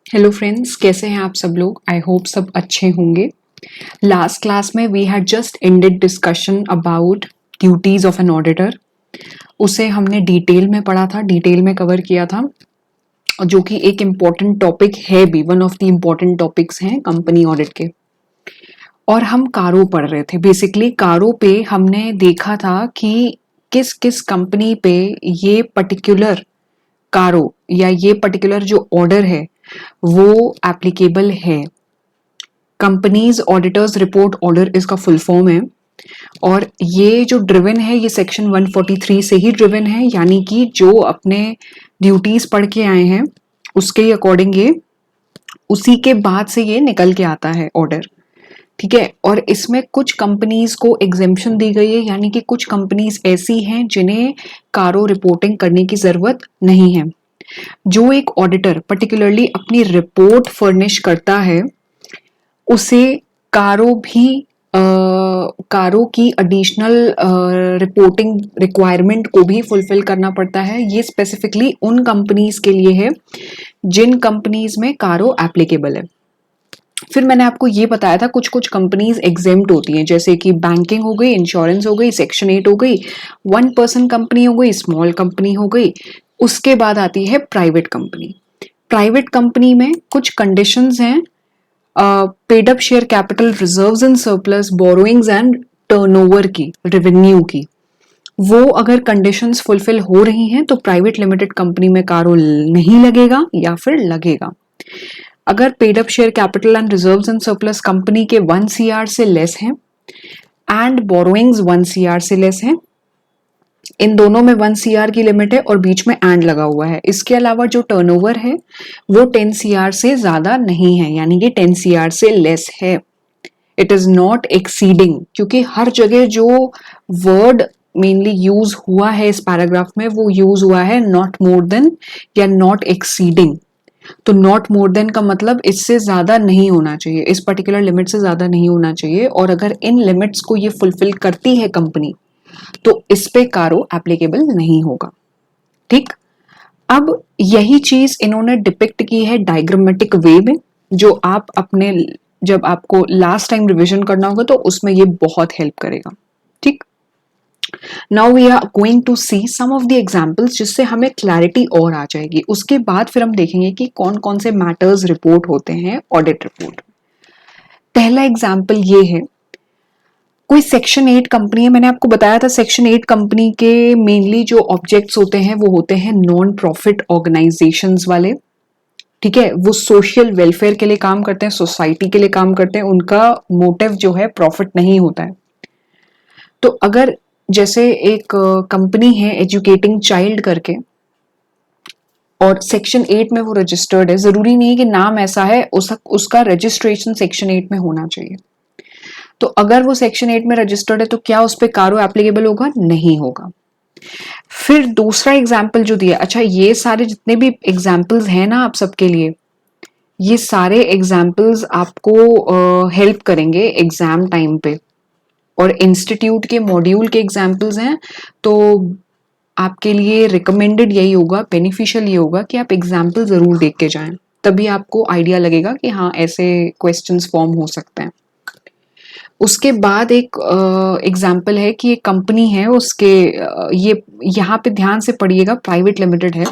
Hello friends, कैसे हैं आप सब लोग। आई होप सब अच्छे होंगे। लास्ट क्लास में we had just ended discussion about duties of an auditor. उसे हमने डिटेल में पढ़ा था, डिटेल में कवर किया था, जो कि एक इम्पॉर्टेंट टॉपिक है भी, one of the important topics हैं कंपनी ऑडिट के। और हम कारो पढ़ रहे थे। बेसिकली कारो पे हमने देखा था कि किस किस कंपनी पे ये पर्टिकुलर कारो या ये पर्टिकुलर जो ऑर्डर है वो एप्लीकेबल है। कंपनीज ऑडिटर्स रिपोर्ट ऑर्डर इसका फुल फॉर्म है। और ये जो ड्रिवन है ये सेक्शन 143 से ही ड्रिवन है, यानी कि जो अपने ड्यूटीज पढ़ के आए हैं उसके अकॉर्डिंग ये उसी के बाद से ये निकल के आता है ऑर्डर। ठीक है। और इसमें कुछ कंपनीज को एग्जेम्पशन दी गई है, यानी कि कुछ कंपनीज ऐसी हैं जिन्हें कारो रिपोर्टिंग करने की जरूरत नहीं है। जो एक ऑडिटर पर्टिकुलरली अपनी रिपोर्ट फर्निश करता है उसे कारो भी कारो की एडिशनल रिपोर्टिंग रिक्वायरमेंट को भी फुलफिल करना पड़ता है। ये स्पेसिफिकली उन कंपनीज के लिए है जिन कंपनीज में कारो एप्लीकेबल है। फिर मैंने आपको ये बताया था कुछ कुछ कंपनीज एग्जेम्प्ट होती हैं, जैसे कि बैंकिंग हो गई, इंश्योरेंस हो गई, सेक्शन 8 हो गई, 1 पर्सन कंपनी हो गई, स्मॉल कंपनी हो गई। उसके बाद आती है प्राइवेट कंपनी। प्राइवेट कंपनी में कुछ कंडीशंस हैं, paid up share capital, reserves and surplus, borrowings and turnover की, रेवेन्यू की। वो अगर कंडीशंस फुलफिल हो रही हैं तो प्राइवेट लिमिटेड कंपनी में कारो नहीं लगेगा या फिर लगेगा। अगर paid up share capital and reserves and surplus company के 1 CR से लेस हैं एंड बोरोइंग्स 1 CR से लेस हैं, इन दोनों में 1 CR की लिमिट है और बीच में एंड लगा हुआ है। इसके अलावा जो टर्नओवर है वो 10 CR से ज्यादा नहीं है, यानी कि 10 CR से लेस है। इट इज नॉट एक्सीडिंग, क्योंकि हर जगह जो वर्ड मेनली यूज हुआ है इस पैराग्राफ में वो यूज हुआ है नॉट मोर देन या नॉट एक्सीडिंग। तो नॉट मोर देन का मतलब इससे ज्यादा नहीं होना चाहिए, इस पर्टिकुलर लिमिट से ज्यादा नहीं होना चाहिए। और अगर इन लिमिट्स को ये फुलफिल करती है कंपनी तो इस पे कारो एप्लीकेबल नहीं होगा। ठीक। अब यही चीज इन्होंने डिपिक्ट की है डायग्रामेटिक वे में, जो आप अपने जब आपको लास्ट टाइम रिवीजन करना होगा तो उसमें ये बहुत हेल्प करेगा। ठीक। Now we are going to see some of the examples, जिससे हमें क्लैरिटी और आ जाएगी। उसके बाद फिर हम देखेंगे कि कौन कौन से मैटर्स रिपोर्ट होते हैं ऑडिट रिपोर्ट। पहला एग्जांपल ये है, कोई सेक्शन 8 कंपनी है। मैंने आपको बताया था सेक्शन 8 कंपनी के मेनली जो ऑब्जेक्ट्स होते हैं वो होते हैं नॉन प्रॉफिट ऑर्गेनाइजेशंस वाले। ठीक है। वो सोशल वेलफेयर के लिए काम करते हैं, सोसाइटी के लिए काम करते हैं, उनका मोटिव जो है प्रॉफिट नहीं होता है। तो अगर जैसे एक कंपनी है एजुकेटिंग चाइल्ड करके और सेक्शन 8 में वो रजिस्टर्ड है, जरूरी नहीं है कि नाम ऐसा है उसका रजिस्ट्रेशन सेक्शन 8 में होना चाहिए। तो अगर वो सेक्शन 8 में रजिस्टर्ड है तो क्या उस पर कारो एप्लीकेबल होगा? नहीं होगा। फिर दूसरा एग्जाम्पल जो दिया, अच्छा ये सारे जितने भी एग्जाम्पल्स हैं ना आप सबके लिए, ये सारे एग्जाम्पल्स आपको हेल्प करेंगे एग्जाम टाइम पे। और इंस्टीट्यूट के मॉड्यूल के एग्जाम्पल्स हैं, तो आपके लिए रिकमेंडेड यही होगा, बेनिफिशियल ये होगा कि आप एग्जाम्पल जरूर देख के जाएं, तभी आपको आइडिया लगेगा कि हाँ ऐसे क्वेश्चंस फॉर्म हो सकते हैं। उसके बाद एक एग्जाम्पल है कि एक कंपनी है, उसके ये यहाँ पे ध्यान से पढ़िएगा, प्राइवेट लिमिटेड है।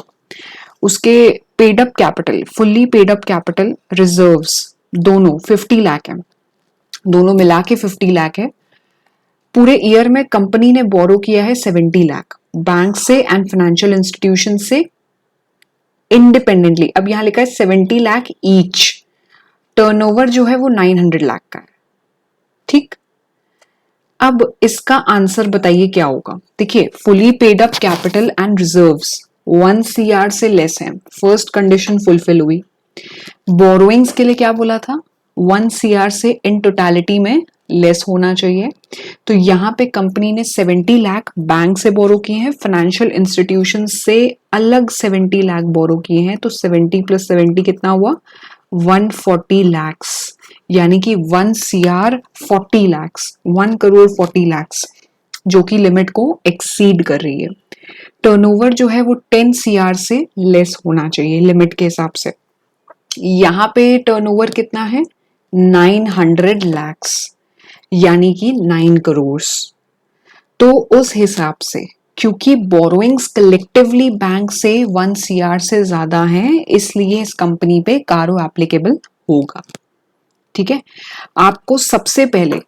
उसके paid up capital, fully paid up capital, reserves दोनों 50 लाख है, दोनों मिला के 50 लाख है। पूरे ईयर में कंपनी ने बोरो किया है 70 लाख बैंक से एंड फाइनेंशियल इंस्टीट्यूशन से इंडिपेंडेंटली। अब यहां लिखा है 70 लाख ईच। टर्नओवर जो है वो 900 लाख का है। ठीक। अब इसका आंसर बताइए क्या होगा। देखिए, fully paid up capital and reserves 1 CR से लेस है, फर्स्ट कंडीशन फुलफिल हुई। बोरोइंग्स के लिए क्या बोला था? 1 CR से इन टोटलिटी में लेस होना चाहिए। तो यहाँ पे कंपनी ने 70 लाख बैंक से बोरो किए हैं, फाइनेंशियल इंस्टीट्यूशन से अलग 70 लाख बोरो किए हैं। तो 70 + 70 कितना हुआ? 140 lakhs, यानी कि 1 CR 40 lakhs, 1 करोड़ 40 lakhs, जो कि लिमिट को एक्सीड कर रही है। टर्नओवर जो है वो 10 CR से लेस होना चाहिए लिमिट के हिसाब से। यहाँ पे टर्नओवर कितना है 900 lakhs यानी कि 9 करोड़। तो उस हिसाब से क्योंकि बोरोइंग्स कलेक्टिवली बैंक से 1 CR से ज्यादा हैं, इसलिए इस कंपनी पे कारो एप्लीकेबल होगा। ठीक है, आपको सबसे पहले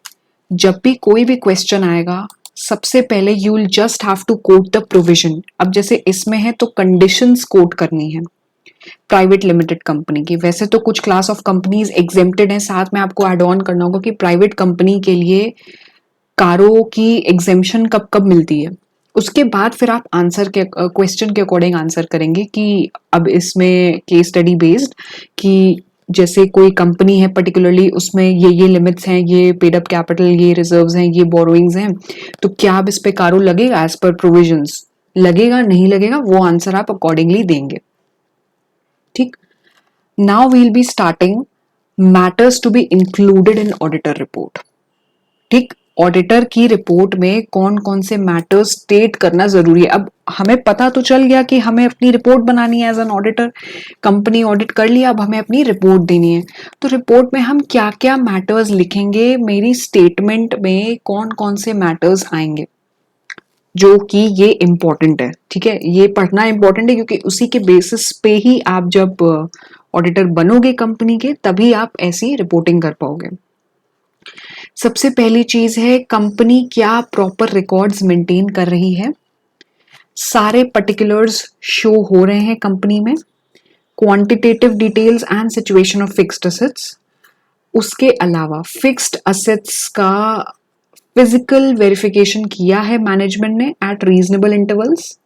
जब भी कोई भी क्वेश्चन आएगा सबसे पहले you will just have to quote the provision. अब जैसे इसमें है तो कंडीशंस कोट करनी है प्राइवेट लिमिटेड कंपनी की। वैसे तो कुछ क्लास ऑफ कंपनीज एग्जेम्प्टेड है, साथ में आपको एड ऑन करना होगा कि प्राइवेट कंपनी के लिए कारो की एग्जेम्पशन कब कब मिलती है। उसके बाद फिर आप आंसर के क्वेश्चन के अकॉर्डिंग आंसर करेंगे कि अब इसमें केस स्टडी बेस्ड कि जैसे कोई कंपनी है पर्टिकुलरली उसमें ये लिमिट्स हैं, ये पेड अप कैपिटल, ये रिजर्व्स हैं, ये बोरोइंग्स हैं, तो क्या अब इस पे कारो लगेगा एज पर प्रोविजंस, लगेगा नहीं लगेगा, वो आंसर आप अकॉर्डिंगली देंगे। ठीक, now we will be starting matters to be included in auditor report. ठीक, ऑडिटर की रिपोर्ट में कौन कौन से मैटर्स स्टेट करना जरूरी है। अब हमें पता तो चल गया कि हमें अपनी रिपोर्ट बनानी है as an auditor, company audit कर लिया, अब हमें अपनी रिपोर्ट देनी है। तो रिपोर्ट में हम क्या क्या मैटर्स लिखेंगे, मेरी स्टेटमेंट में कौन कौन से मैटर्स आएंगे जो कि ये इंपॉर्टेंट है। ठीक है, ये पढ़ना इंपॉर्टेंट है क्योंकि उसी के बेसिस पे ही आप जब ऑडिटर बनोगे कंपनी के तभी आप ऐसी रिपोर्टिंग कर पाओगे। सबसे पहली चीज है कंपनी क्या प्रॉपर रिकॉर्ड्स मेंटेन कर रही है, सारे पर्टिकुलर्स शो हो रहे हैं कंपनी में, quantitative details and situation of fixed assets. उसके अलावा फिक्स्ड असेट्स का फिजिकल वेरिफिकेशन किया है मैनेजमेंट ने एट रीजनेबल इंटरवल्स।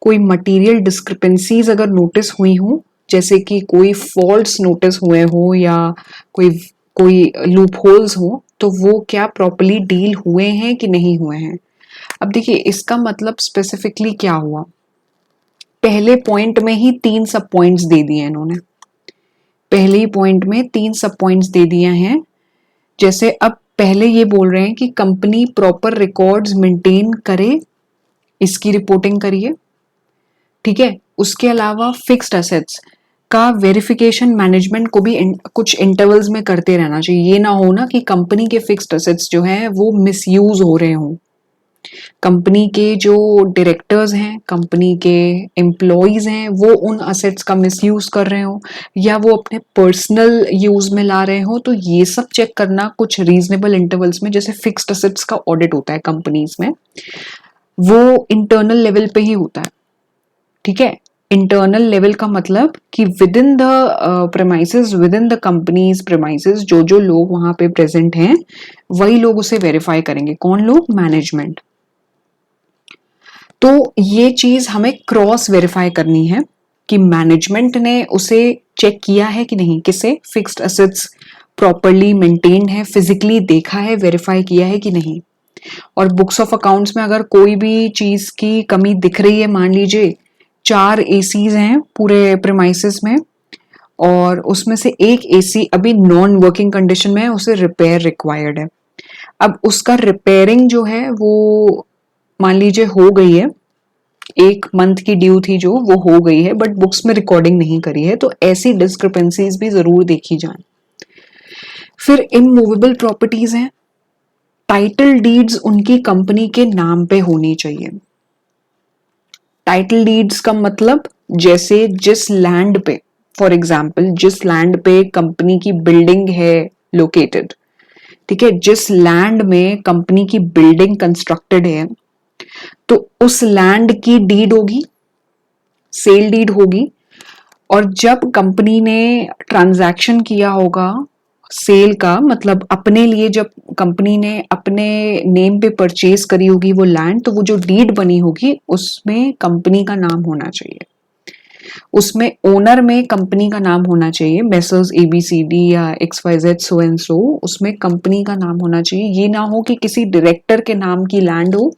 कोई मटेरियल डिस्क्रिपेंसीज अगर नोटिस हुई हो, जैसे कि कोई फॉल्ट्स नोटिस हुए हो या कोई कोई लूप होल्स हो, तो वो क्या प्रॉपर्ली डील हुए हैं कि नहीं हुए हैं। अब देखिए इसका मतलब स्पेसिफिकली क्या हुआ, पहले पॉइंट में ही 3 सब पॉइंट्स दे दिए इन्होंने, पहले ही पॉइंट में 3 सब पॉइंट्स दे दिए हैं। जैसे अब पहले ये बोल रहे हैं कि कंपनी प्रॉपर रिकॉर्ड्स मेंटेन करे, इसकी रिपोर्टिंग करिए। ठीक है, उसके अलावा फिक्स्ड असेट्स का वेरिफिकेशन मैनेजमेंट को भी कुछ इंटरवल्स में करते रहना चाहिए। ये ना हो ना कि कंपनी के फिक्स्ड असेट्स जो हैं वो मिसयूज हो रहे हों, कंपनी के जो डायरेक्टर्स हैं, कंपनी के एम्प्लॉयज हैं, वो उन असेट्स का मिसयूज कर रहे हो या वो अपने पर्सनल यूज में ला रहे हो। तो ये सब चेक करना कुछ रीजनेबल इंटरवल्स में, जैसे फिक्स्ड असेट्स का ऑडिट होता है कंपनीज में, वो इंटरनल लेवल पे ही होता है। ठीक है, इंटरनल लेवल का मतलब कि with in the premises, with in the companies premises, जो जो लोग वहां पे प्रेजेंट हैं वही लोग उसे वेरीफाई करेंगे। कौन लोग? मैनेजमेंट। तो ये चीज हमें क्रॉस वेरीफाई करनी है कि मैनेजमेंट ने उसे चेक किया है कि नहीं, किसे? फिक्स्ड असेट्स प्रॉपरली मेंटेन्ड है, फिजिकली देखा है, वेरीफाई किया है कि नहीं। और बुक्स ऑफ अकाउंट्स में अगर कोई भी चीज की कमी दिख रही है, मान लीजिए 4 एसीज हैं पूरे प्रेमाइसेस में और उसमें से एक एसी अभी नॉन वर्किंग कंडीशन में है, उसे रिपेयर रिक्वायर्ड है। अब उसका रिपेयरिंग जो है वो मान लीजिए हो गई है, 1 मंथ की ड्यू थी जो, वो हो गई है, बट बुक्स में रिकॉर्डिंग नहीं करी है, तो ऐसी डिस्क्रिपेंसीज भी जरूर देखी जाए। फिर इमूवेबल प्रॉपर्टीज हैं, टाइटल डीड्स उनकी कंपनी के नाम पे होनी चाहिए। टाइटल डीड्स का मतलब जैसे जिस लैंड पे, फॉर एग्जाम्पल जिस लैंड पे कंपनी की बिल्डिंग है लोकेटेड, ठीक है, जिस लैंड में कंपनी की बिल्डिंग कंस्ट्रक्टेड है, तो उस लैंड की डीड होगी, सेल डीड होगी। और जब कंपनी ने ट्रांजैक्शन किया होगा सेल का, मतलब अपने लिए जब कंपनी ने अपने नेम पे परचेज करी होगी वो लैंड, तो वो जो डीड बनी होगी उसमें कंपनी का नाम होना चाहिए, उसमें ओनर में कंपनी का नाम होना चाहिए, मेसर्स ABCD या XYZ सो एंड सो, उसमें कंपनी का नाम होना चाहिए। ये ना हो कि किसी डायरेक्टर के नाम की लैंड हो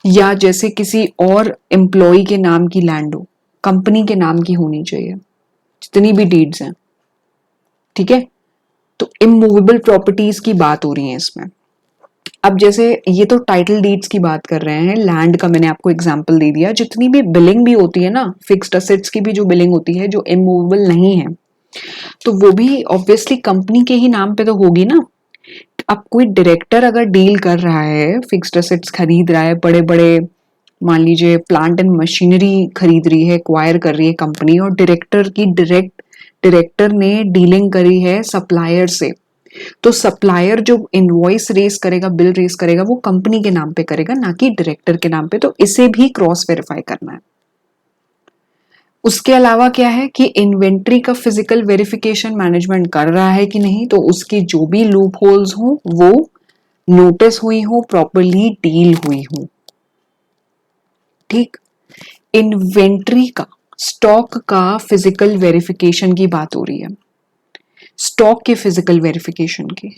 या जैसे किसी और एम्प्लॉय के नाम की लैंड हो, कंपनी के नाम की होनी चाहिए जितनी भी डीड्स हैं। ठीक है, तो इमूवेबल प्रॉपर्टीज की बात हो रही है इसमें। अब जैसे ये तो टाइटल डीड्स की बात कर रहे हैं, लैंड का मैंने आपको एग्जांपल दे दिया। जितनी भी बिलिंग भी होती है ना, फिक्स्ड असेट्स की भी जो बिलिंग होती है जो इमूवेबल नहीं है, तो वो भी ऑब्वियसली कंपनी के ही नाम पे तो होगी ना। अब कोई डायरेक्टर अगर डील कर रहा है, फिक्स्ड एसेट्स खरीद रहा है, बड़े बड़े मान लीजिए प्लांट एंड मशीनरी खरीद रही है, एक्वायर कर रही है कंपनी, और डायरेक्टर ने डीलिंग करी है सप्लायर से, तो सप्लायर जो इनवॉइस रेस करेगा, बिल रेस करेगा, वो कंपनी के नाम पे करेगा, ना कि डायरेक्टर के नाम पे। तो इसे भी क्रॉस वेरीफाई करना है। उसके अलावा क्या है कि इन्वेंट्री का फिजिकल वेरिफिकेशन मैनेजमेंट कर रहा है कि नहीं, तो उसकी जो भी लूप होल्स हो वो नोटिस हुई हो, प्रॉपरली डील हुई हो। ठीक। इन्वेंट्री का, स्टॉक का फिजिकल वेरिफिकेशन की बात हो रही है, स्टॉक के फिजिकल वेरिफिकेशन की।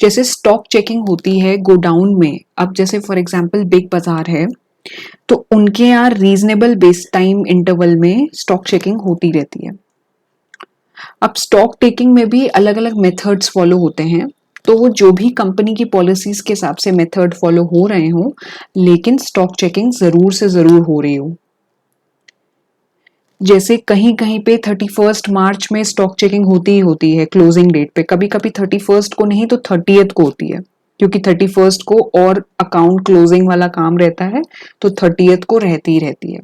जैसे स्टॉक चेकिंग होती है गोडाउन में, अब जैसे फॉर एग्जांपल बिग बाजार है, तो उनके यहाँ रीजनेबल बेस टाइम इंटरवल में स्टॉक चेकिंग होती रहती है। अब स्टॉक टेकिंग में भी अलग अलग मेथड्स फॉलो होते हैं, तो वो जो भी कंपनी की पॉलिसीज के हिसाब से मेथड फॉलो हो रहे हो, लेकिन स्टॉक चेकिंग जरूर से जरूर हो रही हो। जैसे कहीं कहीं पे 31 मार्च में स्टॉक चेकिंग होती ही होती है क्लोजिंग डेट पे, कभी कभी 31 को नहीं तो 30th को होती है, क्योंकि 31 को और अकाउंट क्लोजिंग वाला काम रहता है, तो 30th को रहती ही रहती है।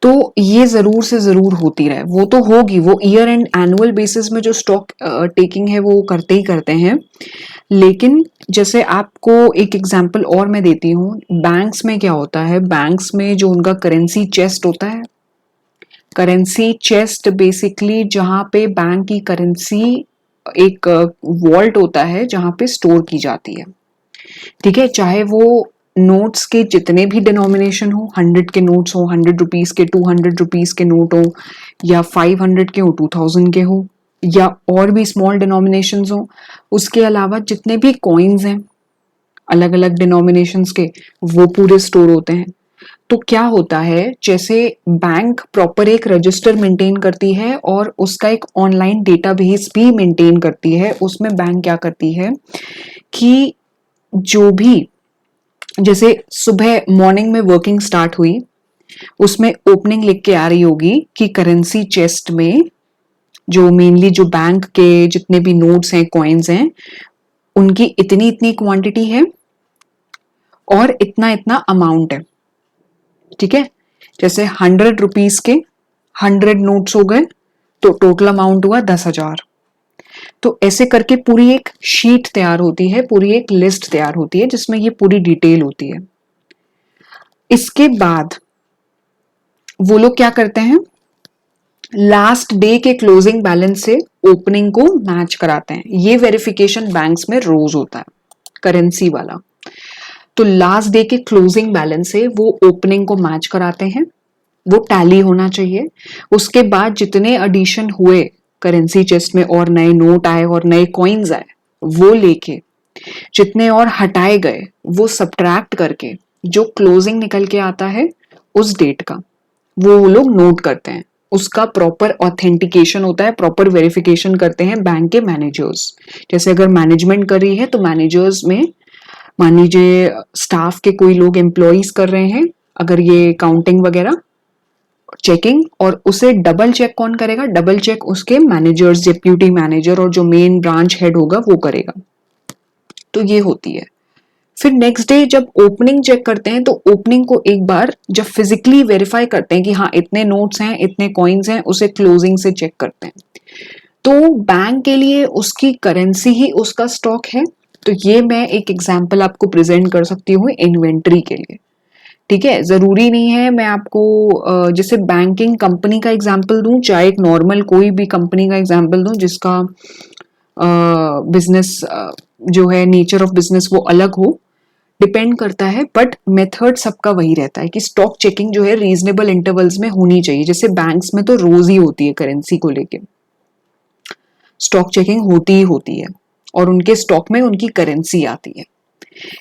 तो ये जरूर से जरूर होती रहे, वो तो होगी, वो ईयर एंड एनुअल बेसिस में जो स्टॉक टेकिंग है वो करते ही करते हैं। लेकिन जैसे आपको एक एग्जांपल और मैं देती हूँ, बैंक्स में क्या होता है, बैंक्स में जो उनका करेंसी चेस्ट होता है, करेंसी चेस्ट बेसिकली जहां पे बैंक की करेंसी एक वॉल्ट होता है जहां पे स्टोर की जाती है। ठीक है, चाहे वो नोट्स के जितने भी डिनोमिनेशन हो, 100 के नोट्स हो, 100 रुपीज के, 200 रुपीज के नोट हो, या 500 के हो, 2000 के हो, या और भी स्मॉल डिनोमिनेशन हो, उसके अलावा जितने भी कॉइन्स हैं अलग अलग डिनोमिनेशंस के, वो पूरे स्टोर होते हैं। तो क्या होता है, जैसे बैंक प्रॉपर एक रजिस्टर मेंटेन करती है और उसका एक ऑनलाइन डेटाबेस भी मेंटेन करती है, उसमें बैंक क्या करती है कि जो भी, जैसे सुबह मॉर्निंग में वर्किंग स्टार्ट हुई, उसमें ओपनिंग लिख के आ रही होगी कि करेंसी चेस्ट में जो मेनली जो बैंक के जितने भी नोट्स हैं, कॉइन्स हैं, उनकी इतनी इतनी क्वांटिटी है और इतना इतना अमाउंट है। ठीक है, जैसे 100 रुपीज के 100 नोट्स हो गए, तो टोटल अमाउंट हुआ 10,000। तो ऐसे करके पूरी एक शीट तैयार होती है, पूरी एक लिस्ट तैयार होती है जिसमें ये पूरी डिटेल होती है। इसके बाद वो लोग क्या करते हैं, लास्ट डे के क्लोजिंग बैलेंस से ओपनिंग को मैच कराते हैं। ये वेरिफिकेशन बैंक्स में रोज होता है, करेंसी वाला। तो लास्ट डे के क्लोजिंग बैलेंस से वो ओपनिंग को मैच कराते हैं, वो टैली होना चाहिए। उसके बाद जितने एडिशन हुए करेंसी चेस्ट में, और नए नोट आए और नए कॉइन्स आए, वो लेके जितने और हटाए गए वो सब्ट्रैक्ट करके जो क्लोजिंग निकल के आता है उस डेट का, वो लोग नोट करते हैं। उसका प्रॉपर ऑथेंटिकेशन होता है, प्रॉपर वेरिफिकेशन करते हैं बैंक के मैनेजर्स। जैसे अगर मैनेजमेंट कर रही है तो मैनेजर्स में मान लीजिए स्टाफ के कोई लोग एम्प्लॉइज कर रहे हैं, अगर ये काउंटिंग वगैरह चेकिंग, और उसे डबल चेक कौन करेगा, डबल चेक उसके मैनेजर्स, डिप्यूटी मैनेजर और जो मेन ब्रांच हेड होगा वो करेगा। तो ये होती है। फिर नेक्स्ट डे जब ओपनिंग चेक करते हैं, तो ओपनिंग को एक बार जब फिजिकली वेरीफाई करते हैं कि हाँ इतने नोट्स हैं, इतने कॉइन्स हैं, उसे क्लोजिंग से चेक करते हैं। तो बैंक के लिए उसकी करेंसी ही उसका स्टॉक है। तो ये मैं एक एग्जांपल आपको प्रेजेंट कर सकती हूँ इन्वेंट्री के लिए। ठीक है, जरूरी नहीं है मैं आपको जैसे बैंकिंग कंपनी का एग्जांपल दूं, चाहे एक नॉर्मल कोई भी कंपनी का एग्जांपल दूं जिसका बिजनेस जो है, नेचर ऑफ बिजनेस वो अलग हो, डिपेंड करता है, बट मेथड सबका वही रहता है कि स्टॉक चेकिंग जो है रीजनेबल इंटरवल्स में होनी चाहिए। जैसे बैंक्स में तो रोज ही होती है करेंसी को लेके, स्टॉक चेकिंग होती ही होती है, और उनके स्टॉक में उनकी करेंसी आती है।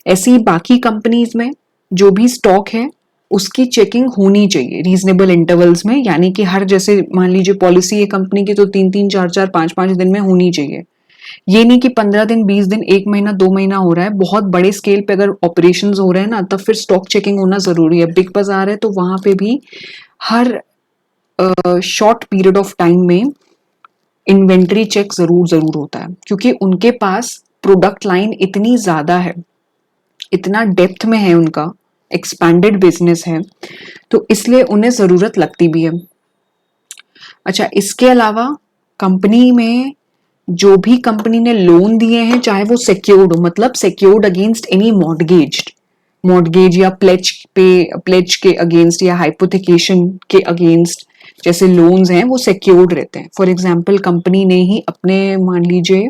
ऐसी ही बाकी कंपनीज में जो भी स्टॉक है उसकी चेकिंग होनी चाहिए रीजनेबल इंटरवल्स में, यानी कि हर, जैसे मान लीजिए पॉलिसी है कंपनी की, तो 3-3, 4-4, 5-5 दिन में होनी चाहिए। ये नहीं कि 15 दिन, 20 दिन, 1 महीना, 2 महीना हो रहा है। बहुत बड़े स्केल पे अगर ऑपरेशन हो रहे हैं ना, तब फिर स्टॉक चेकिंग होना जरूरी है। बिग बाजार है तो वहां पे भी हर शॉर्ट पीरियड ऑफ टाइम में इन्वेंट्री चेक जरूर होता है, क्योंकि उनके पास प्रोडक्ट लाइन इतनी ज्यादा है, इतना डेप्थ में है, उनका एक्सपैंडेड बिजनेस है, तो इसलिए उन्हें जरूरत लगती भी है। अच्छा, इसके अलावा कंपनी में जो भी कंपनी ने लोन दिए हैं, चाहे वो सिक्योर्ड हो, मतलब सिक्योर्ड अगेंस्ट एनी मॉर्गेज या प्लेज के अगेंस्ट या हाइपोथिकेशन के अगेंस्ट जैसे लोन्स हैं, वो सिक्योर्ड रहते हैं। फॉर एग्जाम्पल, कंपनी ने ही अपने, मान लीजिए,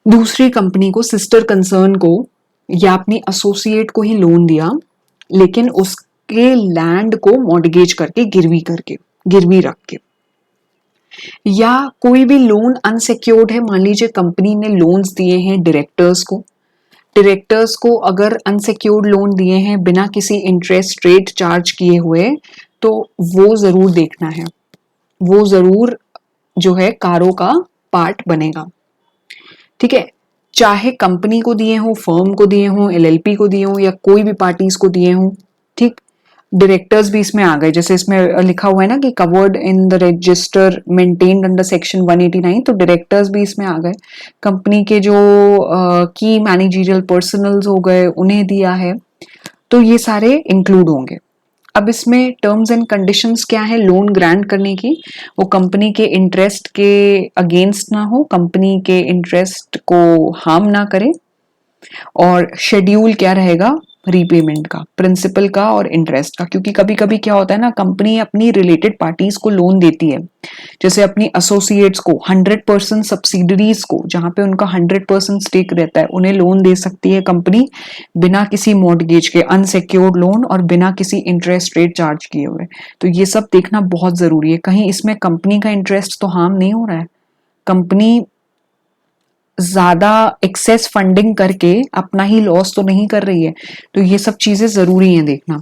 दूसरी कंपनी को, सिस्टर कंसर्न को या अपनी एसोसिएट को ही लोन दिया, लेकिन उसके लैंड को मॉर्गेज करके, गिरवी रख के, या कोई भी लोन अनसिक्योर्ड है। मान लीजिए कंपनी ने लोन्स दिए हैं डायरेक्टर्स को अगर अनसिक्योर्ड लोन दिए हैं बिना किसी इंटरेस्ट रेट चार्ज किए हुए, तो वो जरूर देखना है, वो जरूर जो है कारों का पार्ट बनेगा। ठीक है, चाहे कंपनी को दिए हो, फर्म को दिए हो, एलएलपी को दिए हो, या कोई भी पार्टीज को दिए हो। ठीक, डायरेक्टर्स भी इसमें आ गए, जैसे इसमें लिखा हुआ है ना कि covered in the register maintained under section 189, तो डायरेक्टर्स भी इसमें आ गए। कंपनी के जो की मैनेजरियल पर्सनल्स हो गए, उन्हें दिया है, तो ये सारे इंक्लूड होंगे। अब इसमें टर्म्स एंड कंडीशंस क्या है लोन ग्रांट करने की? वो कंपनी के इंटरेस्ट के अगेंस्ट ना हो, कंपनी के इंटरेस्ट को हार्म ना करे, और शेड्यूल क्या रहेगा रीपेमेंट का, प्रिंसिपल का और इंटरेस्ट का। क्योंकि कभी कभी क्या होता है ना, कंपनी अपनी रिलेटेड पार्टीज को लोन देती है, जैसे अपनी एसोसिएट्स को, 100% सब्सिडरीज को, जहां पे उनका 100% स्टेक रहता है, उन्हें लोन दे सकती है कंपनी बिना किसी मॉर्गेज के, अनसिक्योर्ड लोन, और बिना किसी इंटरेस्ट रेट चार्ज किए हुए। तो ये सब देखना बहुत जरूरी है, कहीं इसमें कंपनी का इंटरेस्ट तो हार्म नहीं हो रहा है, कंपनी ज्यादा एक्सेस फंडिंग करके अपना ही लॉस तो नहीं कर रही है। तो ये सब चीजें जरूरी हैं देखना।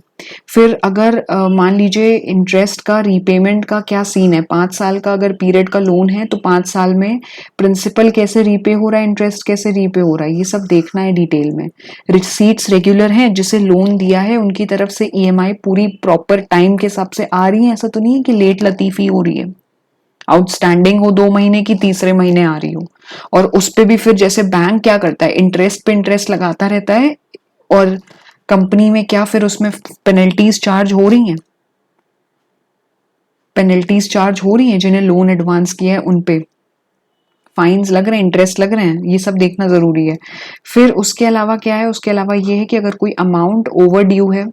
फिर अगर मान लीजिए इंटरेस्ट का, रीपेमेंट का क्या सीन है, 5 साल का अगर पीरियड का लोन है, तो 5 साल में प्रिंसिपल कैसे रीपे हो रहा है, इंटरेस्ट कैसे रीपे हो रहा है, ये सब देखना है डिटेल में। रिसीट्स रेगुलर हैं, जिसे लोन दिया है उनकी तरफ से ईएमआई पूरी प्रॉपर टाइम के हिसाब से आ रही है, ऐसा तो नहीं है कि लेट लतीफी हो रही है, आउटस्टैंडिंग हो 2 महीने की, तीसरे महीने आ रही हो। और उस पे भी फिर जैसे बैंक क्या करता है, इंटरेस्ट पे इंटरेस्ट लगाता रहता है, और कंपनी में क्या फिर उसमें पेनल्टीज चार्ज हो रही हैं, जिन्हें लोन एडवांस किया है उन पे फाइन्स लग रहे हैं, इंटरेस्ट लग रहे हैं, ये सब देखना जरूरी है। फिर उसके अलावा क्या है, उसके अलावा ये है कि अगर कोई अमाउंट ओवर ड्यू है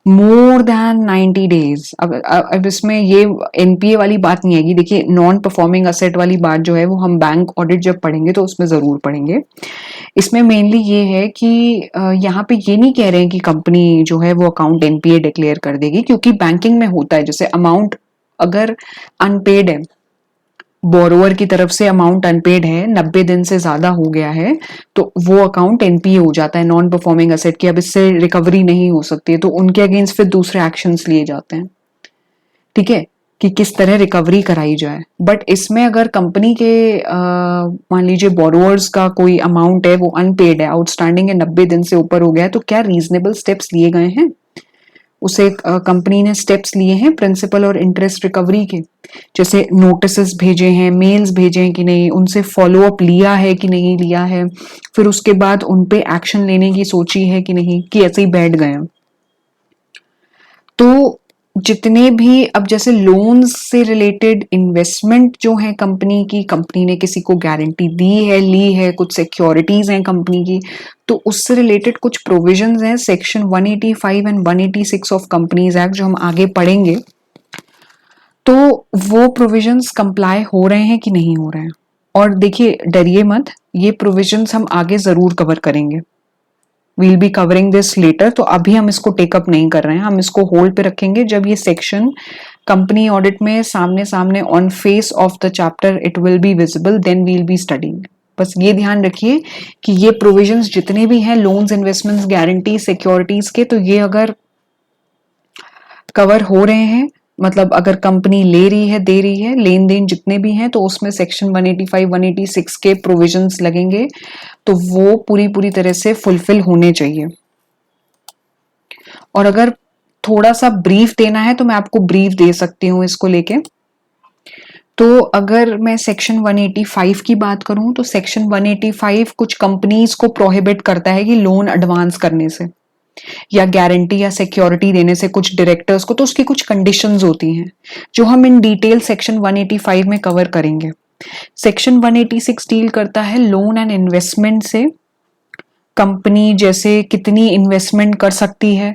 मोर देन 90 डेज, अब इसमें ये एनपीए वाली बात नहीं आएगी। देखिए, नॉन परफॉर्मिंग असेट वाली बात जो है वो हम बैंक ऑडिट जब पढ़ेंगे तो उसमें जरूर पढ़ेंगे। इसमें मेनली ये है कि यहाँ पे ये नहीं कह रहे हैं कि कंपनी जो है वो अकाउंट एनपीए डिक्लेयर कर देगी, क्योंकि बैंकिंग में होता है, जैसे अमाउंट अगर अनपेड है, बोरोवर की तरफ से अमाउंट अनपेड है, 90 दिन से ज्यादा हो गया है, तो वो अकाउंट एनपीए हो जाता है, नॉन परफॉर्मिंग असेट की, अब इससे रिकवरी नहीं हो सकती है, तो उनके अगेंस्ट फिर दूसरे एक्शंस लिए जाते हैं। ठीक है, कि किस तरह रिकवरी कराई जाए। बट इसमें अगर कंपनी के मान लीजिए बोरोवर्स का कोई अमाउंट है, वो अनपेड है, आउटस्टैंडिंग है, 90 दिन से ऊपर हो गया है, तो क्या रीजनेबल स्टेप्स लिए गए हैं, उसे कंपनी ने स्टेप्स लिए हैं प्रिंसिपल और इंटरेस्ट रिकवरी के, जैसे नोटिस भेजे हैं, मेल्स भेजे हैं कि नहीं, उनसे फॉलो अप लिया है कि नहीं लिया है, फिर उसके बाद उनपे एक्शन लेने की सोची है कि नहीं, कि ऐसे ही बैठ गए हैं। तो जितने भी, अब जैसे लोन्स से रिलेटेड इन्वेस्टमेंट जो है कंपनी की, कंपनी ने किसी को गारंटी दी है, ली है, कुछ सिक्योरिटीज हैं कंपनी की, तो उससे रिलेटेड कुछ प्रोविजंस हैं section 185 and 186 of companies act, जो हम आगे पढ़ेंगे। तो वो प्रोविजंस कंप्लाई हो रहे हैं कि नहीं हो रहे हैं। और देखिए, डरिए मत, ये प्रोविजंस हम आगे जरूर कवर करेंगे, we'll be covering this later. तो अभी हम इसको टेकअप नहीं कर रहे हैं, हम इसको होल्ड पे रखेंगे, जब ये सेक्शन कंपनी ऑडिट में सामने सामने on face of the chapter it will be visible, then we'll be studying. बस ये ध्यान रखिए कि ये प्रोविजंस जितने भी हैं, लोन्स, इन्वेस्टमेंट्स, गारंटी, सिक्योरिटीज के, तो ये अगर कवर हो रहे हैं, मतलब अगर कंपनी ले रही है, दे रही है, लेन देन जितने भी हैं, तो उसमें सेक्शन 185, 186 के प्रोविजंस लगेंगे, तो वो पूरी तरह से फुलफिल होने चाहिए। और अगर थोड़ा सा ब्रीफ देना है तो मैं आपको ब्रीफ दे सकती हूँ इसको लेके। तो अगर मैं सेक्शन 185 की बात करूं तो सेक्शन 185 कुछ कंपनीज को प्रोहिबिट करता है कि लोन एडवांस करने से या गारंटी या सिक्योरिटी देने से कुछ डायरेक्टर्स को, तो उसकी कुछ कंडीशंस होती हैं जो हम इन डिटेल सेक्शन 185 में कवर करेंगे। सेक्शन 186 डील करता है लोन एंड इन्वेस्टमेंट से। कंपनी जैसे कितनी इन्वेस्टमेंट कर सकती है,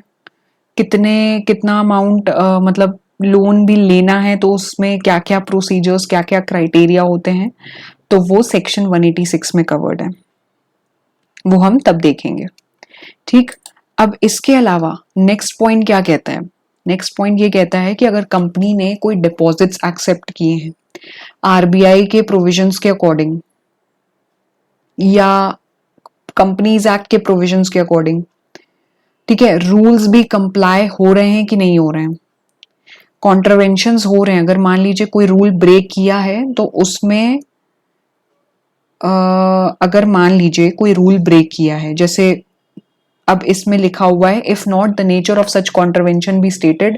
कितना अमाउंट मतलब लोन भी लेना है तो उसमें क्या क्या प्रोसीजर्स, क्या क्या क्राइटेरिया होते हैं, तो वो सेक्शन 186 में कवर्ड है, वो हम तब देखेंगे। ठीक, अब इसके अलावा नेक्स्ट पॉइंट क्या कहता है? नेक्स्ट पॉइंट ये कहता है कि अगर कंपनी ने कोई डिपॉजिट्स एक्सेप्ट किए हैं आरबीआई के प्रोविजंस के अकॉर्डिंग या कंपनीज एक्ट के प्रोविजंस के अकॉर्डिंग, ठीक है, रूल्स भी कंप्लाई हो रहे हैं कि नहीं हो रहे हैं, कॉन्ट्रवेंशंस हो रहे हैं, अगर मान लीजिए कोई रूल ब्रेक किया है तो उसमें अगर मान लीजिए कोई रूल ब्रेक किया है, जैसे अब इसमें लिखा हुआ है if not the nature of such contravention be stated,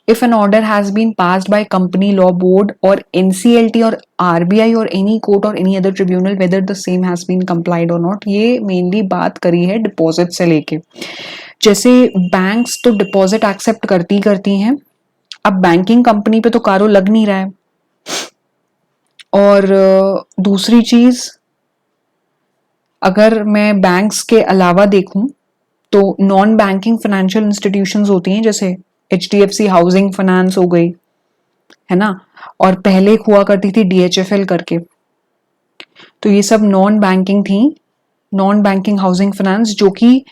if an order has been passed by company law board or NCLT or RBI or any court or any other tribunal whether the same has been complied or not. ये mainly बात करी है deposit से लेके। जैसे banks तो deposit accept करती हैं, अब बैंकिंग कंपनी पे तो कारो लग नहीं रहा है। और दूसरी चीज, अगर मैं बैंक्स के अलावा देखूं तो नॉन बैंकिंग फाइनेंशियल इंस्टीट्यूशंस होती हैं, जैसे एचडीएफसी हाउसिंग फाइनेंस हो गई, है ना, और पहले हुआ करती थी डीएचएफएल करके, तो ये सब नॉन बैंकिंग थी, नॉन बैंकिंग हाउसिंग फाइनेंस, जो कि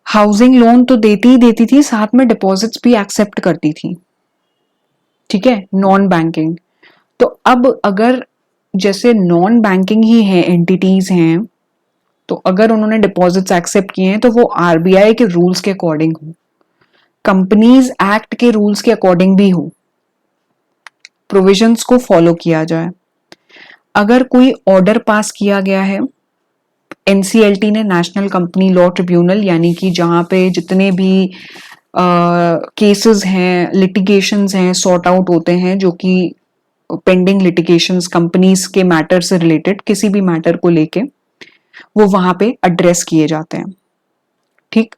हाउसिंग लोन तो देती थी, साथ में डिपॉजिट्स भी एक्सेप्ट करती थी, ठीक है, नॉन बैंकिंग। तो अब अगर जैसे नॉन बैंकिंग ही है, एंटिटीज हैं, तो अगर उन्होंने डिपॉजिट्स एक्सेप्ट किए हैं तो वो आरबीआई के रूल्स के अकॉर्डिंग हो, कंपनीज एक्ट के रूल्स के अकॉर्डिंग भी हो, प्रोविजंस को फॉलो किया जाए। अगर कोई ऑर्डर पास किया गया है एनसीएलटी ने, नेशनल कंपनी लॉ ट्रिब्यूनल, यानी कि जहां पे जितने भी केसेस हैं, लिटिगेशंस हैं, सॉर्ट आउट होते हैं, जो कि पेंडिंग लिटिगेशंस कंपनीज के मैटर से रिलेटेड, किसी भी मैटर को लेके वो वहां पे एड्रेस किए जाते हैं। ठीक,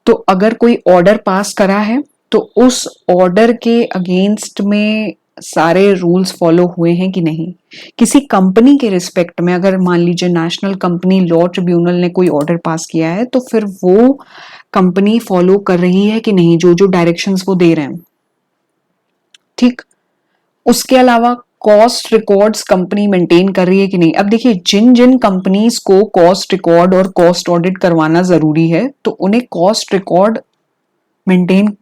तो अगर कोई ऑर्डर पास करा है तो उस ऑर्डर के अगेंस्ट में सारे रूल्स फॉलो हुए हैं कि नहीं। किसी कंपनी के रिस्पेक्ट में अगर मान लीजिए नेशनल कंपनी लॉ ट्रिब्यूनल ने कोई ऑर्डर पास किया है तो फिर वो कंपनी फॉलो कर रही है कि नहीं, जो जो डायरेक्शंस वो दे रहे हैं। ठीक, उसके अलावा कॉस्ट रिकॉर्ड्स कंपनी मेंटेन कर रही है कि नहीं। अब देखिए, जिन जिन कंपनीज को कॉस्ट रिकॉर्ड और कॉस्ट ऑडिट करवाना जरूरी है तो उन्हें कॉस्ट रिकॉर्ड मेंटेन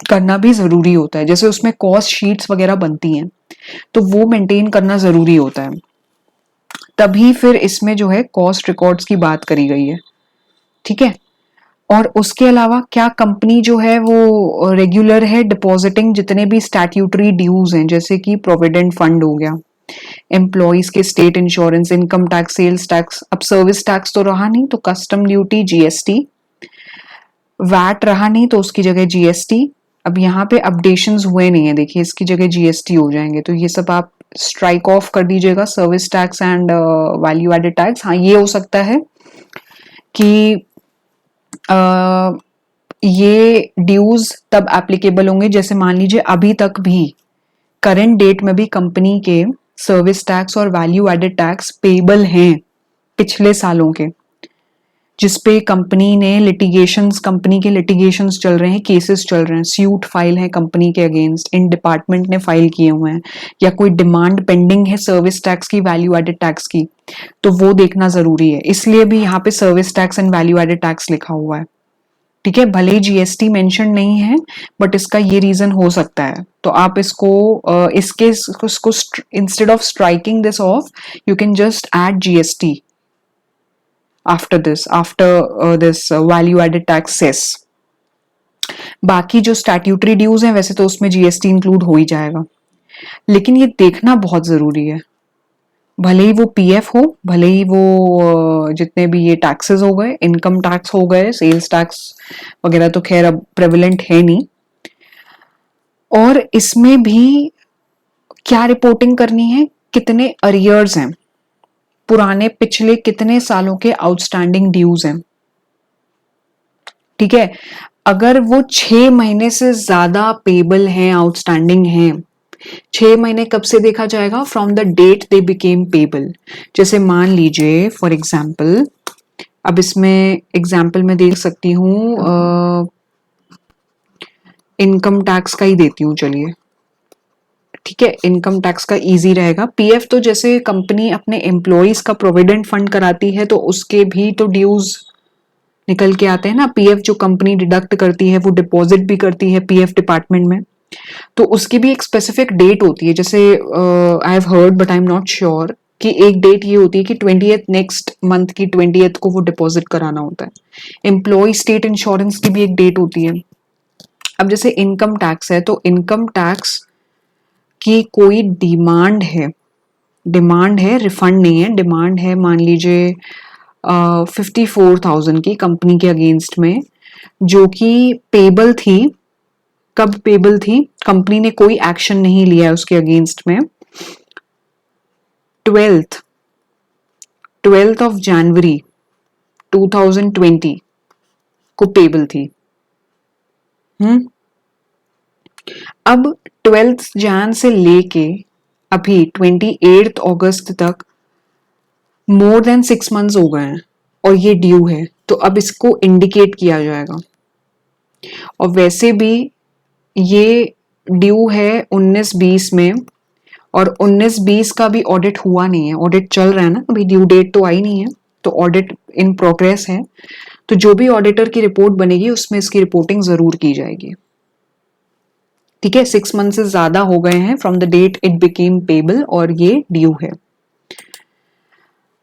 करना भी जरूरी होता है, जैसे उसमें कॉस्ट शीट्स वगैरह बनती हैं तो वो मेंटेन करना जरूरी होता है, तभी फिर इसमें जो है कॉस्ट रिकॉर्ड्स की बात करी गई है। ठीक है, और उसके अलावा क्या कंपनी जो है वो रेगुलर है डिपॉजिटिंग जितने भी स्टैट्यूटरी ड्यूज हैं, जैसे कि प्रोविडेंट फंड हो गया, एम्प्लॉइज के state insurance, income tax, sales tax, अब सर्विस टैक्स तो रहा नहीं तो कस्टम ड्यूटी, जीएसटी, वैट रहा नहीं तो उसकी जगह जीएसटी। अब यहाँ पे अपडेशंस हुए नहीं है, देखिए इसकी जगह जीएसटी हो जाएंगे, तो ये सब आप स्ट्राइक ऑफ कर दीजिएगा, service tax and value added tax. हाँ, ये हो सकता है कि ये ड्यूज तब एप्लीकेबल होंगे जैसे मान लीजिए अभी तक भी करंट डेट में भी कंपनी के सर्विस टैक्स और वैल्यू एडेड टैक्स पेबल हैं पिछले सालों के, जिसपे कंपनी ने लिटिगेशंस, कंपनी के लिटिगेशंस चल रहे हैं, केसेस चल रहे हैं, सूट फाइल है कंपनी के अगेंस्ट, इन डिपार्टमेंट ने फाइल किए हुए हैं, या कोई डिमांड पेंडिंग है सर्विस टैक्स की, वैल्यू एडेड टैक्स की, तो वो देखना जरूरी है, इसलिए भी यहाँ पे service tax and value added tax लिखा हुआ है। ठीक है, भले ही जीएसटी मेंशन नहीं है बट इसका ये रीजन हो सकता है, तो आप इसके instead of striking this of, you can just add GST after this value added tax cess। बाकी जो स्टैट्यूटरी ड्यूज हैं वैसे तो उसमें जीएसटी इंक्लूड हो ही जाएगा, लेकिन ये देखना बहुत जरूरी है, भले ही वो पीएफ हो, भले ही वो जितने भी ये टैक्सेस हो गए, इनकम टैक्स हो गए, सेल्स टैक्स वगैरह तो खैर अब प्रेवलेंट है नहीं। और इसमें भी क्या रिपोर्टिंग करनी है, कितने अरियर्स हैं, पुराने पिछले कितने सालों के आउटस्टैंडिंग ड्यूज हैं। ठीक है, अगर वो 6 महीने से ज्यादा पेबल हैं, आउटस्टैंडिंग हैं, 6 महीने कब से देखा जाएगा? From the date they became payable. जैसे मान लीजिए फॉर एग्जाम्पल, अब इसमें एग्जाम्पल में देख सकती हूँ, इनकम टैक्स का ही देती हूँ चलिए। ठीक है, इनकम टैक्स का इजी रहेगा। पीएफ तो जैसे कंपनी अपने एम्प्लॉइज का प्रोविडेंट फंड कराती है तो उसके भी तो ड्यूज निकल के आते हैं ना। पीएफ जो कंपनी डिडक्ट करती है वो डिपॉजिट भी करती है पीएफ डिपार्टमेंट में, तो उसकी भी एक स्पेसिफिक डेट होती है। जैसे I have heard but I am not sure कि एक डेट ये होती है कि 20th नेक्स्ट मंथ की 20th को वो डिपॉजिट कराना होता है। एम्प्लॉय स्टेट इंश्योरेंस की भी एक डेट होती है। अब जैसे इनकम टैक्स है तो इनकम टैक्स की कोई डिमांड है, रिफंड नहीं है, डिमांड है मान लीजिए 54,000 की कंपनी के अगेंस्ट में, जो कि पेबल थी। कब पेबल थी? कंपनी ने कोई एक्शन नहीं लिया है उसके अगेंस्ट में। 12th ऑफ जनवरी 2020 को पेबल थी। अब 12th जैन से लेके अभी 28th अगस्त तक मोर देन 6 मंथ्स हो गए हैं और ये ड्यू है, तो अब इसको इंडिकेट किया जाएगा। और वैसे भी ये ड्यू है 19-20 में, और 19-20 का भी ऑडिट हुआ नहीं है, ऑडिट चल रहा है ना, अभी ड्यू डेट तो आई नहीं है, तो ऑडिट इन प्रोग्रेस है। तो जो भी ऑडिटर की रिपोर्ट बनेगी उसमें इसकी रिपोर्टिंग जरूर की जाएगी। ठीक है, 6 मंथ से ज्यादा हो गए हैं from the date it became payable और ये ड्यू है।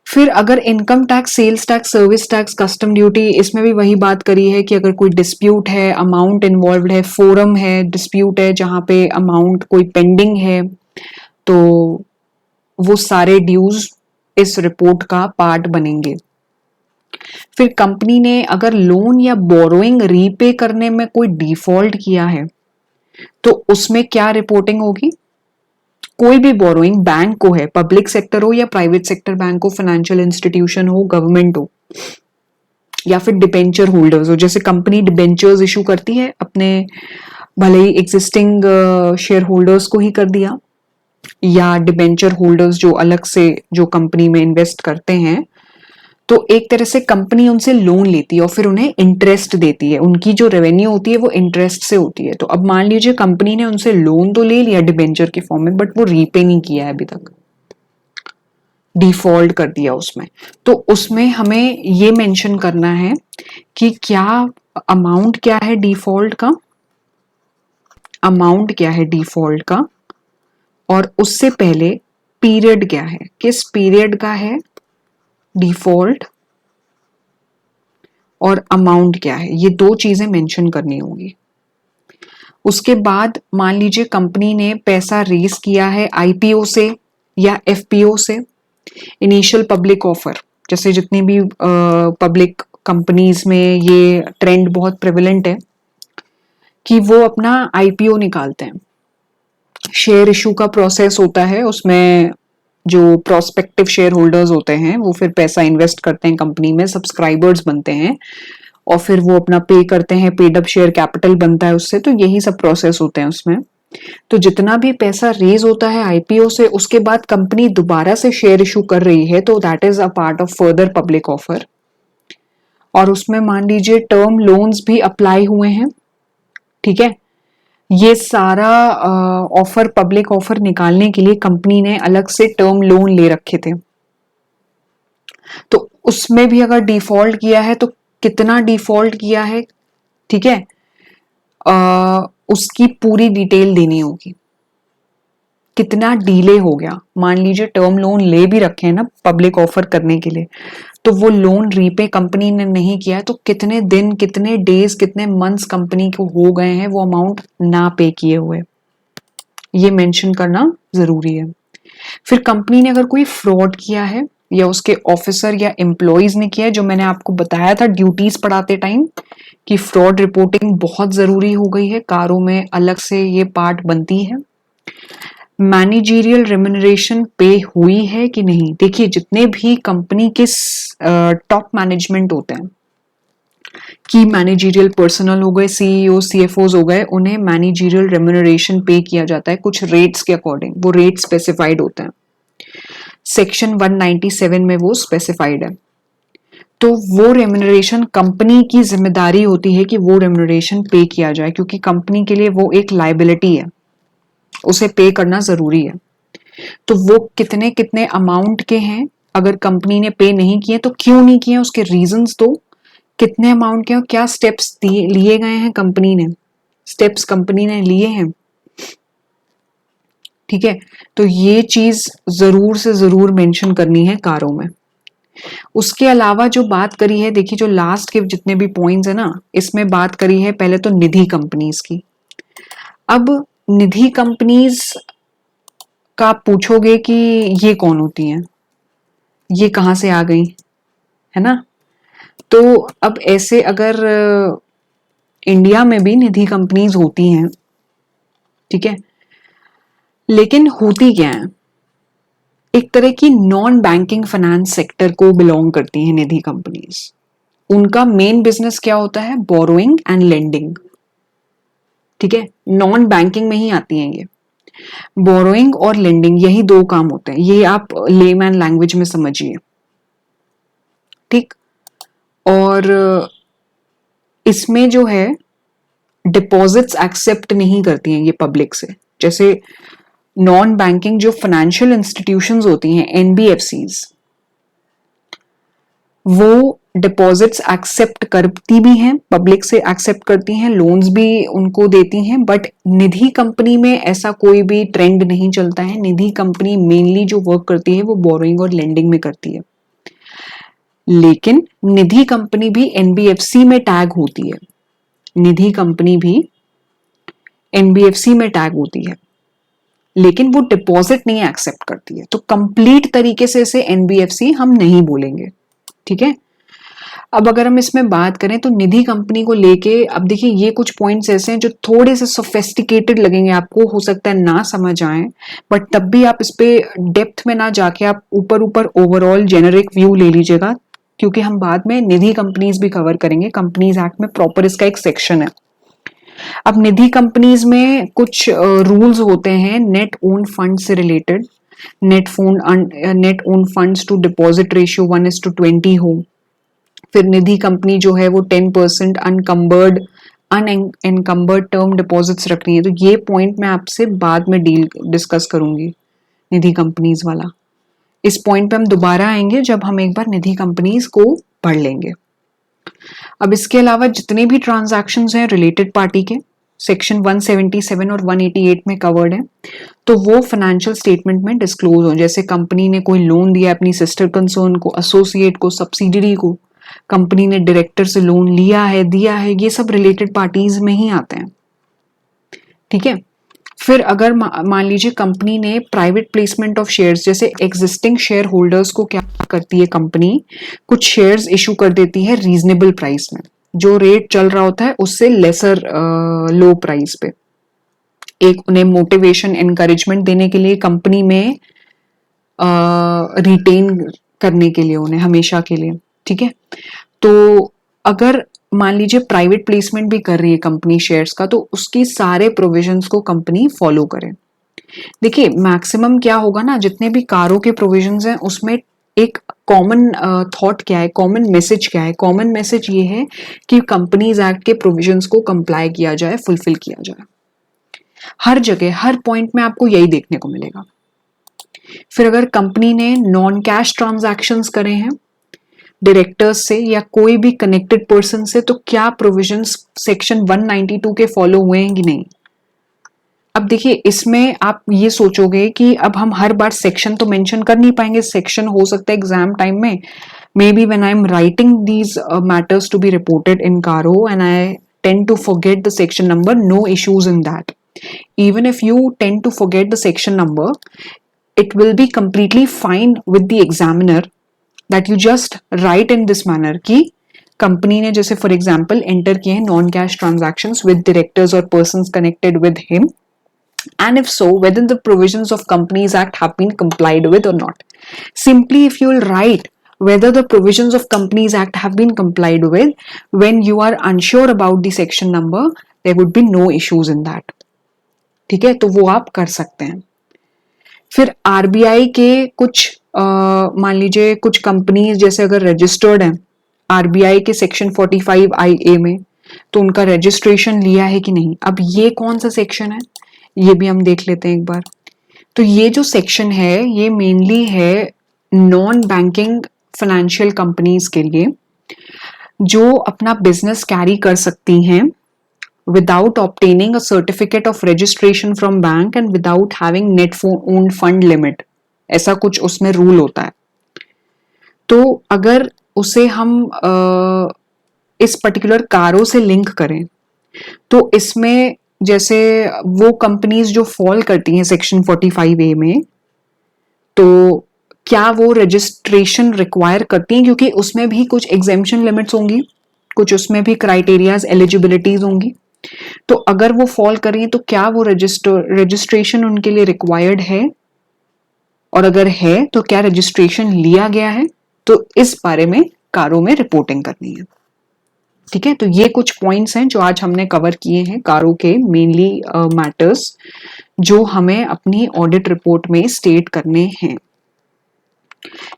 फिर अगर income tax, sales tax, service tax, custom duty, इसमें भी वही बात करी है कि अगर कोई डिस्प्यूट है, अमाउंट इन्वॉल्व है, फोरम है, डिस्प्यूट है जहां पे अमाउंट कोई पेंडिंग है, तो वो सारे ड्यूज इस रिपोर्ट का पार्ट बनेंगे। फिर कंपनी ने अगर लोन या बोरोइंग रीपे करने में कोई डिफॉल्ट किया है तो उसमें क्या रिपोर्टिंग होगी? कोई भी बोरोइंग बैंक को है, पब्लिक सेक्टर हो या प्राइवेट सेक्टर बैंक हो, फाइनेंशियल इंस्टीट्यूशन हो, गवर्नमेंट हो, या फिर डिबेंचर होल्डर्स हो। जैसे कंपनी डिबेंचर्स इशू करती है अपने, भले ही एग्जिस्टिंग शेयर होल्डर्स को ही कर दिया, या डिबेंचर होल्डर्स जो अलग से जो कंपनी में इन्वेस्ट करते हैं, तो एक तरह से कंपनी उनसे लोन लेती है और फिर उन्हें इंटरेस्ट देती है। उनकी जो रेवेन्यू होती है वो इंटरेस्ट से होती है। तो अब मान लीजिए कंपनी ने उनसे लोन तो ले लिया डिबेंचर के फॉर्म में, बट वो रीपे नहीं किया है अभी तक, डिफॉल्ट कर दिया उसमें। तो उसमें हमें ये मेंशन करना है कि क्या अमाउंट क्या है डिफॉल्ट का, अमाउंट क्या है डिफॉल्ट का, और उससे पहले पीरियड क्या है, किस पीरियड का है डिफॉल्ट, और अमाउंट क्या है। ये दो चीजें मेंशन करनी होगी। उसके बाद मान लीजिए कंपनी ने पैसा रेज किया है आईपीओ से या एफपीओ से, इनिशियल पब्लिक ऑफर। जैसे जितनी भी पब्लिक कंपनीज में ये ट्रेंड बहुत प्रेवलेंट है कि वो अपना आईपीओ निकालते हैं। शेयर इशू का प्रोसेस होता है, उसमें जो प्रोस्पेक्टिव शेयर होल्डर्स होते हैं वो फिर पैसा इन्वेस्ट करते हैं कंपनी में, सब्सक्राइबर्स बनते हैं और फिर वो अपना पे करते हैं, पेड अप शेयर कैपिटल बनता है उससे। तो यही सब प्रोसेस होते हैं उसमें। तो जितना भी पैसा रेज होता है आईपीओ से, उसके बाद कंपनी दोबारा से शेयर इशू कर रही है, तो that is a part of further public offer. और उसमें मान लीजिए टर्म लोन्स भी अप्लाई हुए हैं। ठीक है, ये सारा ऑफर, पब्लिक ऑफर निकालने के लिए कंपनी ने अलग से टर्म लोन ले रखे थे। तो उसमें भी अगर डिफॉल्ट किया है तो कितना डिफॉल्ट किया है, ठीक है, उसकी पूरी डिटेल देनी होगी। कितना डीले हो गया, मान लीजिए टर्म लोन ले भी रखे हैं ना पब्लिक ऑफर करने के लिए, तो वो लोन रीपे कंपनी ने नहीं किया, तो कितने दिन, कितने डेज, कितने मंथ्स कंपनी को हो गए हैं वो अमाउंट ना पे किए हुए, ये मेंशन करना जरूरी है। फिर कंपनी ने अगर कोई फ्रॉड किया है या उसके ऑफिसर या एम्प्लॉयज ने किया है, जो मैंने आपको बताया था ड्यूटीज पढ़ाते टाइम कि फ्रॉड रिपोर्टिंग बहुत जरूरी हो गई है, कारों में अलग से ये पार्ट बनती है। मैनेजरियल रेम्यूनरेशन पे हुई है कि नहीं। देखिए जितने भी कंपनी के टॉप मैनेजमेंट होते हैं, की मैनेजरियल पर्सनल हो गए, सीईओ सीएफओज हो गए, उन्हें मैनेजरियल रेम्यूनरेशन पे किया जाता है कुछ रेट्स के अकॉर्डिंग। वो रेट स्पेसिफाइड होते हैं, सेक्शन 197 में वो स्पेसिफाइड है। तो वो रेम्यूनरेशन कंपनी की जिम्मेदारी होती है कि वो रेम्यूनरेशन पे किया जाए, क्योंकि कंपनी के लिए वो एक लाइबिलिटी है, उसे पे करना जरूरी है। तो वो कितने कितने अमाउंट के हैं, अगर कंपनी ने पे नहीं किए तो क्यों नहीं किए, उसके रीजंस दो, कितने अमाउंट के और क्या स्टेप्स लिए गए हैं कंपनी ने, स्टेप्स कंपनी ने लिए हैं। ठीक है, तो ये चीज जरूर से जरूर मेंशन करनी है कारों में। उसके अलावा जो बात करी है, देखिए जो लास्ट के जितने भी पॉइंट्स है ना, इसमें बात करी है पहले तो निधि कंपनीज की। अब निधि कंपनीज का आप पूछोगे कि ये कौन होती हैं, ये कहाँ से आ गई, है ना। तो अब ऐसे अगर इंडिया में भी निधि कंपनीज होती हैं, ठीक है, लेकिन होती क्या है, एक तरह की नॉन बैंकिंग फाइनेंस सेक्टर को बिलोंग करती हैं निधि कंपनीज। उनका मेन बिजनेस क्या होता है, बोरोइंग एंड लेंडिंग। ठीक है, नॉन बैंकिंग में ही आती हैं ये, बोरोइंग और लेंडिंग, यही दो काम होते हैं, ये आप लेमैन लैंग्वेज में समझिए। ठीक, और इसमें जो है डिपॉजिट्स एक्सेप्ट नहीं करती हैं ये पब्लिक से। जैसे नॉन बैंकिंग जो फाइनेंशियल इंस्टीट्यूशंस होती हैं, एनबीएफसीज, वो डिपॉजिट्स एक्सेप्ट करती भी हैं, पब्लिक से एक्सेप्ट करती हैं, लोन्स भी उनको देती हैं, बट निधि कंपनी में ऐसा कोई भी ट्रेंड नहीं चलता है। निधि कंपनी मेनली जो वर्क करती है वो बोरोइंग और लेंडिंग में करती है, लेकिन निधि कंपनी भी एनबीएफसी में टैग होती है, निधि कंपनी भी एनबीएफसी में टैग होती है, लेकिन वो डिपॉजिट नहीं एक्सेप्ट करती है। तो कंप्लीट तरीके से इसे एनबीएफसी हम नहीं बोलेंगे। ठीक है, अब अगर हम इसमें बात करें तो निधि कंपनी को लेके, अब देखिए ये कुछ पॉइंट्स ऐसे हैं जो थोड़े से सोफिस्टिकेटेड लगेंगे आपको, हो सकता है ना समझ आए, बट तब भी आप इस पे डेप्थ में ना जाके आप ऊपर ऊपर ओवरऑल जेनरिक व्यू ले लीजिएगा, क्योंकि हम बाद में निधि कंपनीज भी कवर करेंगे। कंपनीज एक्ट में प्रॉपर इसका एक सेक्शन है। अब निधि कंपनीज में कुछ रूल्स होते हैं नेट ओन फंड से related. Net owned funds to deposit ratio 1:20 हो। फिर निधि कंपनी जो है वो 10% अनएनकम्बर्ड टर्म डिपॉजिट्स रख रही है। तो ये पॉइंट मैं आपसे बाद में डिस्कस करूंगी, निधि कंपनीज वाला। इस पॉइंट पे हम दोबारा आएंगे जब हम एक बार निधि कंपनीज को पढ़ लेंगे। अब इसके अलावा जितने भी ट्रांजैक्शंस हैं रिलेटेड पार्टी के, सेक्शन 177 और 188 में कवर्ड है, तो वो फाइनेंशियल स्टेटमेंट में डिस्क्लोज हो। जैसे कंपनी ने कोई लोन दिया अपनी सिस्टर कंसर्न को, एसोसिएट को, सब्सिडरी को, कंपनी ने डायरेक्टर से लोन लिया है, दिया है, ये सब रिलेटेड पार्टीज में ही आते हैं। ठीक है, फिर अगर मान लीजिए कंपनी ने प्राइवेट प्लेसमेंट ऑफ शेयर्स, जैसे एग्जिस्टिंग शेयर होल्डर्स को क्या करती है कंपनी, कुछ शेयर्स इशू कर देती है रीजनेबल प्राइस में, जो रेट चल रहा होता है उससे लेसर लो प्राइस पे। एक उन्हें मोटिवेशन एनकरेजमेंट देने के लिए, कंपनी में रिटेन करने के लिए उन्हें हमेशा के लिए। ठीक है, तो अगर मान लीजिए प्राइवेट प्लेसमेंट भी कर रही है कंपनी शेयर्स का, तो उसकी सारे प्रोविजंस को कंपनी फॉलो करे। देखिए मैक्सिमम क्या होगा ना, जितने भी कारों के प्रोविजंस हैं उसमें एक कॉमन थॉट क्या है, कॉमन मैसेज क्या है, कॉमन मैसेज ये है कि कंपनीज एक्ट के प्रोविजंस को कंप्लाई किया जाए, फुलफिल किया जाए। हर जगह हर पॉइंट में आपको यही देखने को मिलेगा। फिर अगर कंपनी ने नॉन कैश ट्रांजैक्शंस करे हैं डायरेक्टर्स से या कोई भी कनेक्टेड पर्सन से, तो क्या प्रोविजंस सेक्शन 192 के फॉलो हुए हैं कि नहीं। अब देखिए इसमें आप ये सोचोगे कि अब हम हर बार सेक्शन तो मेंशन कर नहीं पाएंगे, सेक्शन हो सकता है एग्जाम टाइम में, maybe when I am writing these matters to be reported in CARO and I tend to forget the section number, no issues in that. Even if you tend to forget the section number, it will be completely fine with the examiner that you just write in this manner कि company ने जैसे for example enter किए हैं non cash transactions with directors और persons connected with him, and if so whether the provisions of companies act have been complied with or not. Simply if you will write whether the provisions of companies act have been complied with when you are unsure about the section number, there would be no issues in that. ठीक है, तो वो आप कर सकते हैं. फिर RBI के कुछ मान लीजिए कुछ कंपनीज जैसे अगर रजिस्टर्ड हैं आरबीआई के सेक्शन 45 IA में, तो उनका रजिस्ट्रेशन लिया है कि नहीं. अब ये कौन सा सेक्शन है ये भी हम देख लेते हैं एक बार. तो ये जो सेक्शन है ये मेनली है नॉन बैंकिंग फाइनेंशियल कंपनीज के लिए जो अपना बिजनेस कैरी कर सकती हैं without obtaining a certificate of registration from bank and without having net owned fund limit. ऐसा कुछ उसमें रूल होता है. तो अगर उसे हम इस पर्टिकुलर कारों से लिंक करें तो इसमें जैसे वो कंपनीज जो फॉल करती हैं सेक्शन 45A में, तो क्या वो रजिस्ट्रेशन रिक्वायर करती हैं, क्योंकि उसमें भी कुछ एग्जेम्पशन लिमिट्स होंगी, कुछ उसमें भी क्राइटेरियाज एलिजिबिलिटीज होंगी. तो अगर वो फॉल कर रही है तो क्या वो रजिस्ट्रेशन उनके लिए रिक्वायर्ड है, और अगर है तो क्या रजिस्ट्रेशन लिया गया है, तो इस बारे में कारों में रिपोर्टिंग करनी है. ठीक है, तो ये कुछ पॉइंट्स हैं जो आज हमने कवर किए हैं कारों के मेनली मैटर्स जो हमें अपनी ऑडिट रिपोर्ट में स्टेट करने हैं.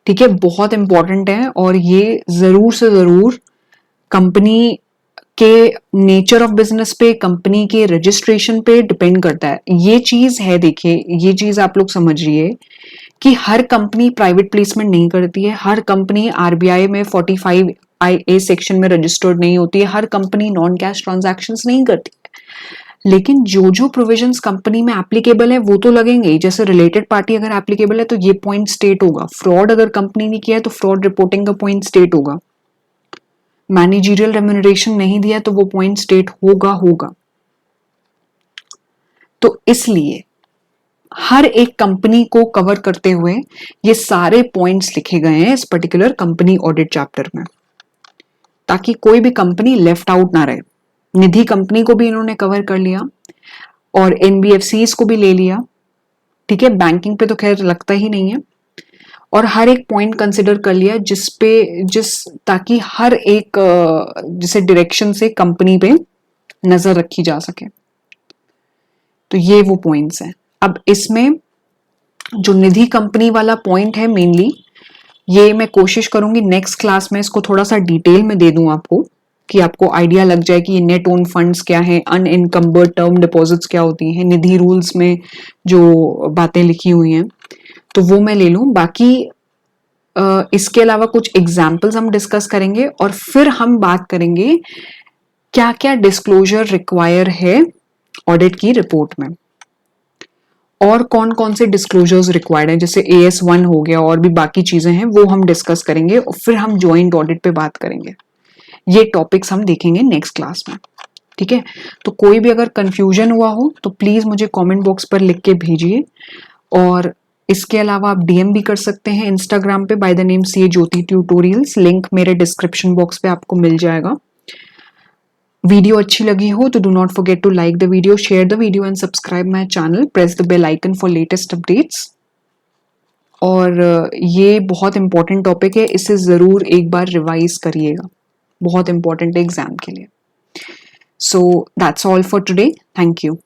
ठीक है, बहुत इंपॉर्टेंट है और ये जरूर से जरूर कंपनी के नेचर ऑफ बिजनेस पे, कंपनी के रजिस्ट्रेशन पे डिपेंड करता है. ये चीज है, देखिए ये चीज आप लोग समझिए कि हर कंपनी प्राइवेट प्लेसमेंट नहीं करती है, हर कंपनी आरबीआई में 45 IA सेक्शन में रजिस्टर्ड नहीं होती है, हर कंपनी नॉन कैश ट्रांजैक्शंस नहीं करती है. लेकिन जो जो प्रोविजंस कंपनी में एप्लीकेबल है वो तो लगेंगे ही. जैसे रिलेटेड पार्टी अगर एप्लीकेबल है तो ये पॉइंट स्टेट होगा. फ्रॉड अगर कंपनी ने किया है तो फ्रॉड रिपोर्टिंग का पॉइंट स्टेट होगा. मैनेजरियल रेम्यूनरेशन नहीं दिया तो वो पॉइंट स्टेट होगा. तो इसलिए हर एक कंपनी को कवर करते हुए ये सारे पॉइंट्स लिखे गए हैं इस पर्टिकुलर कंपनी ऑडिट चैप्टर में, ताकि कोई भी कंपनी लेफ्ट आउट ना रहे. निधि कंपनी को भी इन्होंने कवर कर लिया और एनबीएफसीज को भी ले लिया. ठीक है, बैंकिंग पे तो खैर लगता ही नहीं है, और हर एक पॉइंट कंसिडर कर लिया ताकि हर एक जिसे डायरेक्शन से कंपनी पे नजर रखी जा सके. तो ये वो पॉइंट्स हैं. अब इसमें जो निधि कंपनी वाला पॉइंट है मेनली, ये मैं कोशिश करूंगी नेक्स्ट क्लास में इसको थोड़ा सा डिटेल में दे दूं आपको, कि आपको आइडिया लग जाए कि ये नेट ओन फंड्स क्या है, अनइनकम्बर्ड टर्म डिपॉजिट्स क्या होती हैं, निधि रूल्स में जो बातें लिखी हुई हैं तो वो मैं ले लूं. बाकी इसके अलावा कुछ एग्जाम्पल्स हम डिस्कस करेंगे और फिर हम बात करेंगे क्या क्या डिस्क्लोजर रिक्वायर है ऑडिट की रिपोर्ट में, और कौन कौन से डिस्क्लोजर्स रिक्वायर्ड हैं, जैसे AS1 हो गया और भी बाकी चीजें हैं वो हम डिस्कस करेंगे, और फिर हम ज्वाइंट ऑडिट पे बात करेंगे. ये टॉपिक्स हम देखेंगे नेक्स्ट क्लास में. ठीक है, तो कोई भी अगर कंफ्यूजन हुआ हो तो प्लीज मुझे कमेंट बॉक्स पर लिख के भेजिए, और इसके अलावा आप DM भी कर सकते हैं इंस्टाग्राम पे by the name CA Jyoti tutorials. Link मेरे डिस्क्रिप्शन बॉक्स पे आपको मिल जाएगा. वीडियो अच्छी लगी हो तो do not forget to like the video, share the video and subscribe my channel. Press the bell icon for latest updates. और ये बहुत इंपॉर्टेंट टॉपिक है, इसे जरूर एक बार रिवाइज करिएगा, बहुत इंपॉर्टेंट है एग्जाम के लिए. So that's all for today. Thank you.